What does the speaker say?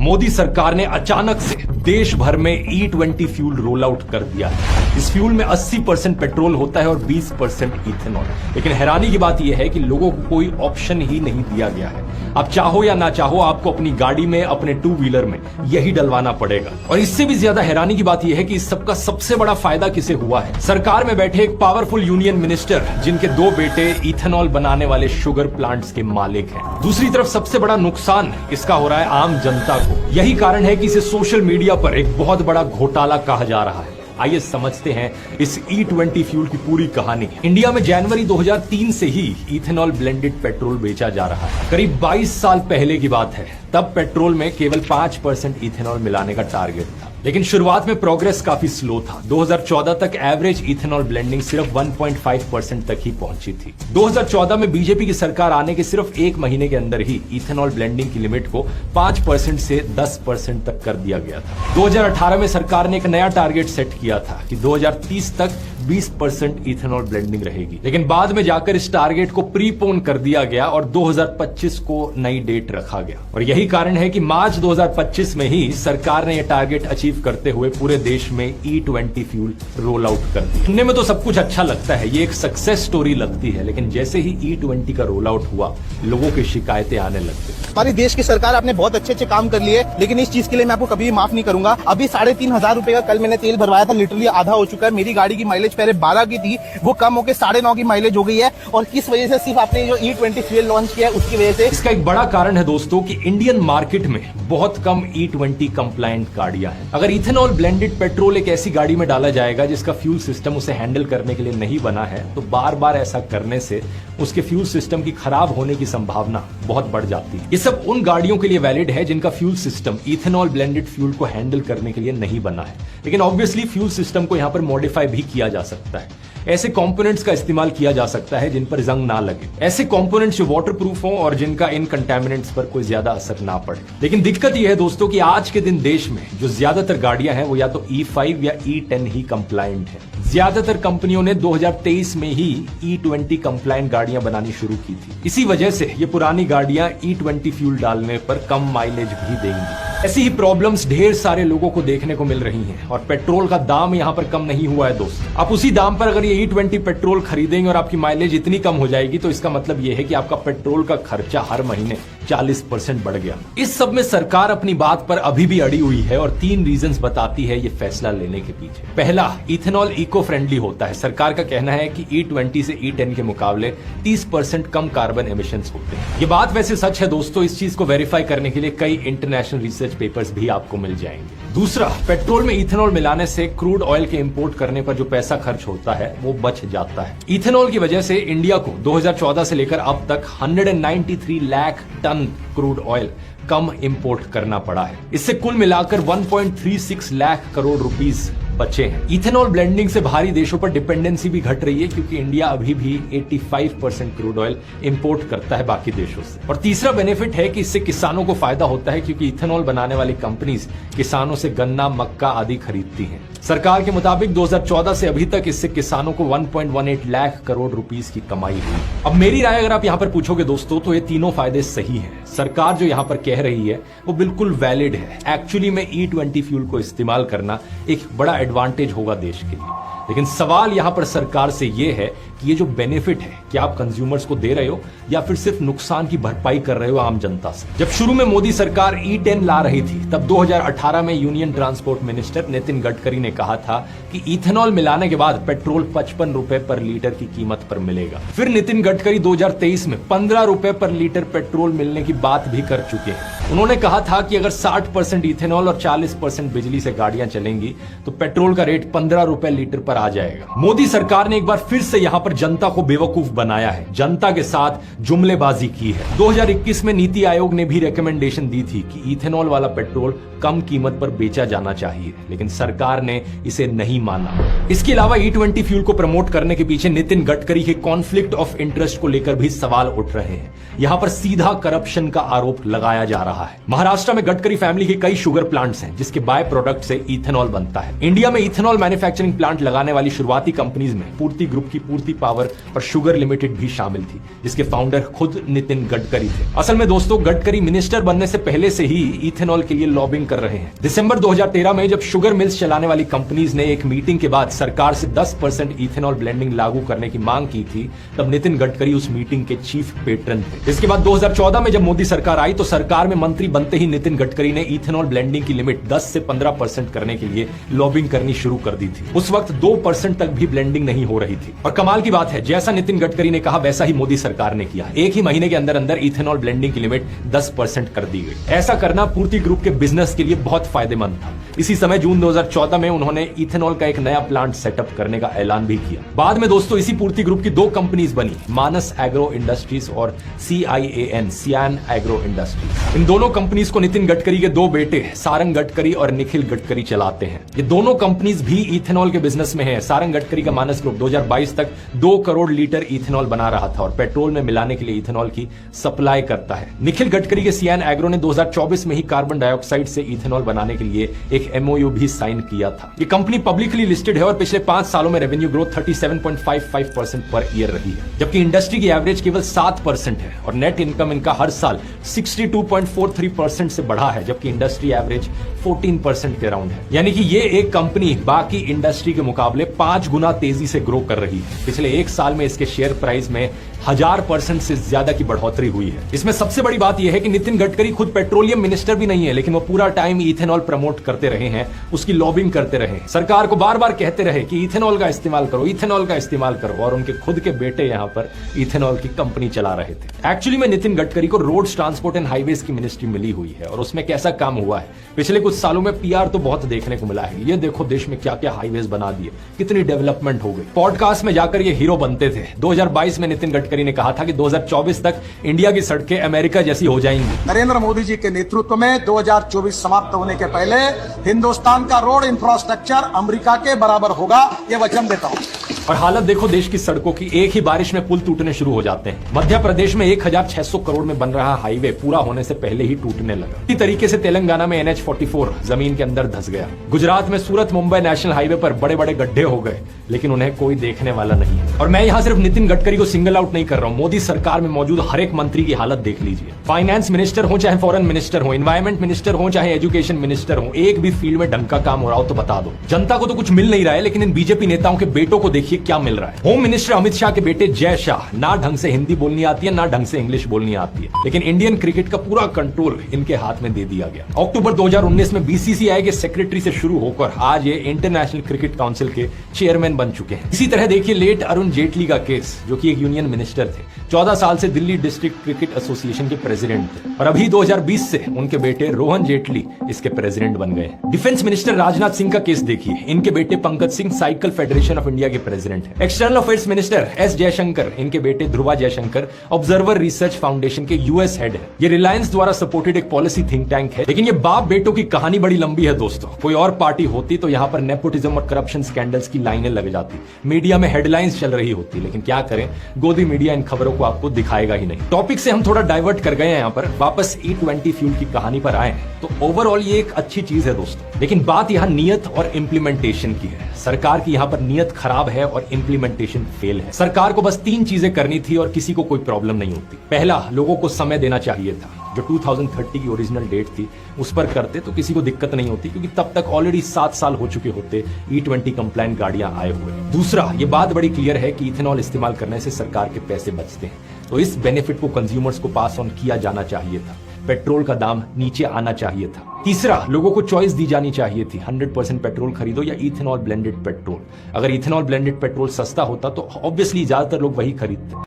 मोदी सरकार ने अचानक से देश भर में E20 फ्यूल रोल आउट कर दिया है। इस फ्यूल में 80% पेट्रोल होता है और 20% इथेनॉल। लेकिन हैरानी की बात यह है कि लोगों को कोई ऑप्शन ही नहीं दिया गया है। आप चाहो या ना चाहो, आपको अपनी गाड़ी में, अपने टू व्हीलर में यही डलवाना पड़ेगा। और इससे भी ज्यादा हैरानी की बात यह है कि इस सबका सबसे बड़ा फायदा किसे हुआ है? सरकार में बैठे एक पावरफुल यूनियन मिनिस्टर, जिनके 2 बेटे इथेनॉल बनाने वाले शुगर प्लांट्स के मालिक हैं। दूसरी तरफ सबसे बड़ा नुकसान इसका हो रहा है आम जनता को। यही कारण है कि इसे सोशल मीडिया पर एक बहुत बड़ा घोटाला कहा जा रहा है। आइए समझते हैं इस E20 फ्यूल की पूरी कहानी। इंडिया में जनवरी 2003 से ही इथेनॉल ब्लेंडेड पेट्रोल बेचा जा रहा है। करीब 22 साल पहले की बात है। तब पेट्रोल में केवल 5% इथेनॉल मिलाने का टारगेट था। लेकिन शुरुआत में प्रोग्रेस काफी स्लो था। 2014 तक एवरेज इथेनॉल ब्लेंडिंग सिर्फ 1.5% तक ही पहुंची थी। 2014 में बीजेपी की सरकार आने के सिर्फ 1 महीने के अंदर ही इथेनॉल ब्लेंडिंग की लिमिट को 5% से 10% तक कर दिया गया था। 2018 में सरकार ने एक नया टारगेट सेट किया था कि 2030 तक 20% इथेनॉल ब्लेंडिंग रहेगी। लेकिन बाद में जाकर इस टारगेट को प्रीपोन कर दिया गया और 2025 को नई डेट रखा गया। और यही कारण है कि मार्च 2025 में ही सरकार ने यह टारगेट अचीव करते हुए पूरे देश में E20 फ्यूल रोल आउट कर दिया। सुनने में तो सब कुछ अच्छा लगता है, ये एक सक्सेस स्टोरी लगती है। लेकिन जैसे ही E20 का रोल आउट हुआ, लोगों की शिकायतें आने लग गई। हमारी देश की सरकार आपने बहुत अच्छे काम कर लिए, लेकिन इस चीज के लिए मैं आपको कभी माफ नहीं करूंगा। अभी 3,500 रुपए का कल मैंने तेल भरवाया था, लिटरली आधा हो चुका है। मेरी गाड़ी की माइलेज पहले 12 की थी, वो कम होकर 9.5 की माइलेज हो गई है। और किस वजह से? सिर्फ आपने जो E20 फ्यूल लॉन्च किया है उसकी वजह से। इसका एक बड़ा कारण है दोस्तों कि इंडियन मार्केट में बहुत कम E20 कंप्लायंट गाड़ियां हैं। अगर इथेनॉल ब्लेंडेड पेट्रोल एक ऐसी गाड़ी में डाला जाएगा जिसका फ्यूल सिस्टम उसे हैंडल करने के लिए नहीं बना है, तो बार बार ऐसा करने से उसके फ्यूल सिस्टम की खराब होने की संभावना बहुत बढ़ जाती है। ये सब उन गाड़ियों के लिए वैलिड है जिनका fuel system ethanol blended fuel को हैंडल करने के लिए नहीं बना है। लेकिन ऑब्वियसली फ्यूल सिस्टम को यहां पर मॉडिफाई भी किया जा सकता है। ऐसे कंपोनेंट्स का इस्तेमाल किया जा सकता है जिन पर जंग ना लगे, ऐसे कंपोनेंट्स जो वाटरप्रूफ हो और जिनका इन कंटामिनेंट्स पर कोई ज्यादा असर ना पड़े। लेकिन दिक्कत यह है दोस्तों कि आज के दिन देश में जो ज्यादातर गाड़ियां हैं वो या तो E5 या E10 ही कंप्लायंट है। ज्यादातर कंपनियों ने 2023 में ही E20 कंप्लायंट गाड़ियां बनानी शुरू की थी। इसी वजह से ये पुरानी गाड़ियां E20 फ्यूल डालने पर कम माइलेज भी देंगी। ऐसी ही प्रॉब्लम्स ढेर सारे लोगों को देखने को मिल रही हैं और पेट्रोल का दाम यहां पर कम नहीं हुआ है दोस्तों। आप उसी दाम पर अगर ये E20 पेट्रोल खरीदेंगे और आपकी माइलेज इतनी कम हो जाएगी, तो इसका मतलब यह है कि आपका पेट्रोल का खर्चा हर महीने 40% बढ़ गया। इस सब में सरकार अपनी बात पर अभी भी अड़ी हुई है और 3 रीजंस बताती है ये फैसला लेने के पीछे। पहला, इथेनॉल इको फ्रेंडली होता है। सरकार का कहना है कि E20 से E10 के मुकाबले 30% कम कार्बन एमिशंस होते हैं। ये बात वैसे सच है दोस्तों। इस चीज को वेरीफाई करने के लिए कई इंटरनेशनल रिसर्च पेपर्स भी आपको मिल जाएंगे। दूसरा, पेट्रोल में इथेनॉल मिलाने से क्रूड ऑयल के इंपोर्ट करने पर जो पैसा खर्च होता है वो बच जाता है। इथेनॉल की वजह से इंडिया को 2014 से लेकर अब तक 193 लाख टन क्रूड ऑयल कम इंपोर्ट करना पड़ा है। इससे कुल मिलाकर 1.36 लाख करोड़ रुपीस बचे हैं। इथेनॉल ब्लेंडिंग से बाहरी देशों पर डिपेंडेंसी भी घट रही है, क्योंकि इंडिया अभी भी 85% क्रूड ऑयल इंपोर्ट करता है बाकी देशों से। और तीसरा बेनिफिट है कि इससे किसानों को फायदा होता है, क्योंकि इथेनॉल बनाने वाली कंपनीज किसानों से गन्ना, मक्का आदि खरीदती हैं। सरकार के मुताबिक 2014 से अभी तक इससे किसानों को 1.18 लाख करोड़ रुपीस की कमाई हुई। अब मेरी राय अगर आप यहां पर पूछोगे दोस्तों, तो ये तीनों फायदे सही हैं। सरकार जो यहां पर कह रही है वो बिल्कुल वैलिड है। एक्चुअली में E20 फ्यूल को इस्तेमाल करना एक बड़ा एडवांटेज होगा देश के लिए। लेकिन सवाल यहां पर सरकार से यह है कि ये जो बेनिफिट है, क्या आप कंज्यूमर्स को दे रहे हो या फिर सिर्फ नुकसान की भरपाई कर रहे हो आम जनता से? जब शुरू में मोदी सरकार E10 ला रही थी, तब 2018 में union transport minister Nitin Gadkari ने कहा था कि इथेनॉल मिलाने के बाद पेट्रोल 55 रुपए पर लीटर की कीमत पर मिलेगा। फिर नितिन गडकरी 2023 में 15 रुपए पर लीटर पेट्रोल मिलने की बात भी कर चुके हैं। उन्होंने कहा था कि अगर 60% इथेनॉल और 40% बिजली से गाड़ियां चलेंगी तो पेट्रोल का रेट 15 रुपए लीटर पर आ जाएगा। मोदी सरकार ने एक बार फिर से यहां पर जनता को बेवकूफ बनाया है, जनता के साथ जुमलेबाजी की है। 2021 में नीति आयोग ने भी रिकमेंडेशन दी थी कि इथेनॉल वाला पेट्रोल कम कीमत पर बेचा जाना चाहिए, लेकिन सरकार ने इसे नहीं माना। इसके अलावा E20 फ्यूल को प्रमोट करने के पीछे नितिन गडकरी के कॉन्फ्लिक्ट ऑफ इंटरेस्ट को लेकर भी सवाल उठ रहे हैं। यहां पर सीधा करप्शन का आरोप लगाया जा रहा है। महाराष्ट्र में गडकरी फैमिली के कई शुगर प्लांट्स हैं जिसके बाय प्रोडक्ट से इथेनॉल बनता है। इंडिया में इथेनॉल मैन्युफैक्चरिंग प्लांट लगाने चलाने वाली शुरुआती कंपनीज में पूर्ति ग्रुप की पूर्ति पावर और शुगर लिमिटेड भी शामिल थी, जिसके फाउंडर खुद नितिन गडकरी थे। असल में दोस्तों, गडकरी मिनिस्टर बनने से पहले से ही इथेनॉल के लिए लॉबिंग कर रहे हैं। दिसंबर 2013 में जब शुगर मिल्स चलाने वाली कंपनीज ने एक मीटिंग के बाद सरकार से 10% इथेनॉल ब्लेंडिंग लागू करने की मांग की थी, तब नितिन गडकरी उस मीटिंग के चीफ पेट्रन थे। इसके बाद 2014 में जब मोदी सरकार आई तो सरकार में मंत्री बनते ही नितिन गडकरी ने इथेनॉल ब्लेंडिंग की लिमिट 10 से 15% करने के लिए लॉबिंग करनी शुरू कर दी थी। उस वक्त 2% तक भी ब्लेंडिंग नहीं हो रही थी। और कमाल की बात है, जैसा नितिन गडकरी ने कहा वैसा ही मोदी सरकार ने किया। एक ही महीने के अंदर अंदर इथेनॉल ब्लेंडिंग की लिमिट 10% कर दी गई। ऐसा करना पूर्ति ग्रुप के बिजनेस के लिए बहुत फायदेमंद था। इसी समय जून 2014 में उन्होंने इथेनॉल का एक नया प्लांट सेटअप करने का ऐलान भी किया। बाद में दोस्तों इसी पूर्ति ग्रुप की 2 कंपनीज बनी, मानस एग्रो इंडस्ट्रीज और CIAN सियान एग्रो इंडस्ट्रीज। इन दोनों कंपनीज को नितिन गडकरी के 2 बेटे सारंग गडकरी और निखिल गडकरी चलाते हैं। ये दोनों कंपनीज भी इथेनॉल के बिजनेस में हैं। सारंग गडकरी का मानस ग्रुप 2022 तक 2 करोड़ लीटर इथेनॉल बना रहा था और पेट्रोल में मिलाने के लिए इथेनॉल की सप्लाई करता है। निखिल गडकरी के सियान एग्रो ने 2024 में ही कार्बन डाइऑक्साइड से इथेनॉल बनाने के लिए एक MOU भी साइन किया था। ये कंपनी पब्लिकली लिस्टेड है और पिछले 5 सालों में रेवेन्यू ग्रोथ 37.55% पर ईयर रही है, जबकि इंडस्ट्री की एवरेज केवल 7% है और नेट इनकम इनका हर साल 62.43% से बढ़ा है, जबकि इंडस्ट्री एवरेज 14% के अराउंड है। यानी कि ये एक कंपनी बाकी इंडस्ट्री के मुकाबले 5 गुना तेजी से ग्रो कर रही है। पिछले 1 साल में इसके शेयर प्राइस में 1000% से ज्यादा की बढ़ोतरी हुई है। इसमें सबसे बड़ी बात यह है कि नितिन गडकरी खुद पेट्रोलियम मिनिस्टर भी नहीं है, लेकिन वो पूरा टाइम इथेनॉल प्रमोट करते रहे हैं, उसकी लॉबिंग करते रहे, सरकार को बार बार कहते रहे कि इथेनॉल का इस्तेमाल करो, इथेनॉल का इस्तेमाल करो, और उनके खुद के बेटे यहां पर इथेनॉल की कंपनी चला रहे थे। एक्चुअली में नितिन गडकरी को रोड्स, ट्रांसपोर्ट एंड हाईवेज की मिनिस्ट्री मिली हुई है और उसमें कैसा काम हुआ है पिछले कुछ सालों में PR तो बहुत देखने को मिला है। ये देखो देश में क्या क्या हाईवेज बना दिए, कितनी डेवलपमेंट हो गई। पॉडकास्ट में जाकर ये हीरो बनते थे। 2022 में नितिन गडकरी ने कहा था कि 2024 तक इंडिया की सड़कें अमेरिका जैसी हो जाएंगी। नरेंद्र मोदी जी के नेतृत्व में 2024 समाप्त होने के पहले हिंदुस्तान का रोड इंफ्रास्ट्रक्चर अमेरिका के बराबर होगा, ये वचन देता हूं। और हालत देखो देश की सड़कों की, एक ही बारिश में पुल टूटने शुरू हो जाते हैं। मध्य प्रदेश में 1600 करोड़ में बन रहा हाईवे पूरा होने से पहले ही टूटने लगा। इसी तरीके से तेलंगाना में NH44 जमीन के अंदर धंस गया। गुजरात में सूरत मुंबई नेशनल हाईवे पर बड़े बड़े गड्ढे हो गए, लेकिन उन्हें कोई देखने वाला नहीं है। और मैं यहां सिर्फ नितिन गडकरी को सिंगल आउट नहीं कर रहा हूं, मोदी सरकार में मौजूद हर एक मंत्री की हालत देख लीजिए। फाइनेंस मिनिस्टर हो चाहे फॉरेन मिनिस्टर हो, एनवायरमेंट मिनिस्टर हो चाहे एजुकेशन मिनिस्टर हो, एक भी फील्ड में ढंग का काम हो रहा हो तो बता दो। जनता को तो कुछ मिल नहीं रहा है, लेकिन इन बीजेपी नेताओं के बेटों को देखिए क्या मिल रहा है। होम मिनिस्टर अमित शाह के बेटे जय शाह, ना ढंग से हिंदी बोलनी आती है ना ढंग से इंग्लिश बोलनी आती है, लेकिन इंडियन क्रिकेट का पूरा कंट्रोल इनके हाथ में दे दिया गया। अक्टूबर 2019 में BCCI के सेक्रेटरी से शुरू होकर आज ये इंटरनेशनल क्रिकेट काउंसिल के चेयरमैन बन चुके हैं। इसी तरह देखिए लेट अरुण जेटली का केस, जो कि एक यूनियन मिनिस्टर थे, 14 साल से दिल्ली डिस्ट्रिक्ट क्रिकेट एसोसिएशन के प्रेसिडेंट थे और अभी 2020 से उनके बेटे रोहन जेटली इसके प्रेसिडेंट बन गए। डिफेंस मिनिस्टर राजनाथ सिंह का केस देखिए, इनके बेटे Pankaj Singh cycle federation of India के प्रेसिडेंट है। External affairs minister S Jaishankar, इनके बेटे Dhruva Jaishankar observer research foundation के US हेड है। ये रिलायंस द्वारा सपोर्टेड एक पॉलिसी थिंक टैंक है। लेकिन ये बाप बेटों की कहानी बड़ी लंबी है दोस्तों। कोई और पार्टी होती तो यहाँ पर नेपोटिज्म और करप्शन स्कैंडल्स की लाइनें लग जाती, मीडिया में हेडलाइंस चल रही होती, लेकिन क्या करें, गोदी मीडिया इन खबरों को आपको दिखाएगा ही नहीं। टॉपिक से हम थोड़ा डाइवर्ट कर गए हैं, यहाँ पर वापस E20 फ्यूल की कहानी पर आए हैं। तो ओवरऑल ये एक अच्छी चीज है दोस्तों, लेकिन बात यहाँ नियत और इंप्लीमेंटेशन की है। सरकार की यहाँ पर नियत खराब है और इंप्लीमेंटेशन फेल है। सरकार को बस 3 चीजें करनी थी और किसी को कोई प्रॉब्लम नहीं होती। पहला, लोगों को समय देना चाहिए था। जो 2030 की ओरिजिनल डेट थी उस पर करते तो किसी को दिक्कत नहीं होती, क्योंकि तब तक ऑलरेडी 7 साल हो चुके होते E20 कंप्लायंट गाड़ियां आए हुए। दूसरा, ये बात बड़ी क्लियर है कि इथेनॉल इस्तेमाल करने से सरकार के पैसे बचते हैं, तो इस बेनिफिट को कंज्यूमर्स को पास ऑन किया जाना चाहिए था। पेट्रोल का दाम नीचे आना चाहिए था। तीसरा, लोगों को चॉइस दी जानी चाहिए थी, 100% पेट्रोल खरीदो या इथेनॉल ब्लेंडेड पेट्रोल। अगर इथेनॉल ब्लेंडेड पेट्रोल सस्ता होता तो ऑब्वियसली ज्यादातर लोग वही खरीदते।